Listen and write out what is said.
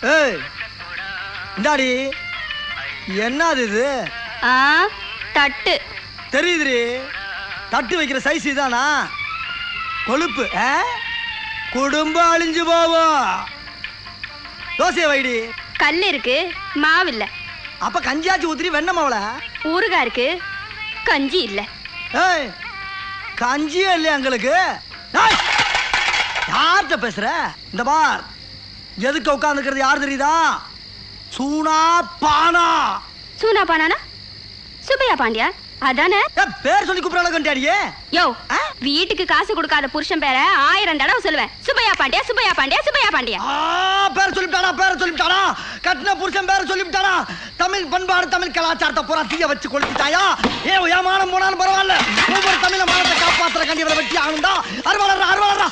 ஏய் இந்தாடி, என்னது இது? தட்டு தெரியுதுரி, தட்டு வைக்கிற சைஸ் இதானா? கொழுப்பு குடும்பம் அழிஞ்சு போவோம். தோசையை வைடி. கல் இருக்கு, மாவு இல்ல. அப்ப கஞ்சியாச்சு ஊத்திரி, வெண்ண மாவுல ஊறுகாய் இருக்கு, கஞ்சி இல்ல. ஏய் கஞ்சியே இல்லையா எங்களுக்கு? யார்கிட்ட பேசுற? இந்த பார், எதுக்கு உட்கார்ந்துக்கிறது யார் தெரியுதா? சூனா பானா. சூனா பானானா சுப்பையா பாண்டியா அதானே? பேர் சொல்லி கூப்பிடறாங்க கண்டியாடியே. யோ, வீட்டுக்கு காசு கொடுக்காத புருஷன் பேரை 1000 தடவை சொல்லுவேன். சுப்பையா பாண்டியா, சுப்பையா பாண்டியா, சுப்பையா பாண்டியா. பேர் சொல்லிவிட்டானா, பேர் சொல்லிவிட்டானா, கட்டின புருஷன் பேர் சொல்லிவிட்டானா. தமிழ் பண்பாடு தமிழ் கலாச்சாரத்தை பூரா தீய வச்சு கொளுத்திட்டாயா. ஏமானம் போனாலும் பரவாயில்ல, ஒவ்வொரு தமிழ மானத்தை காப்பாத்துற கண்டிப்பா வெட்டி ஆகுண்டா. அறுவாளர் அறுவாளரா.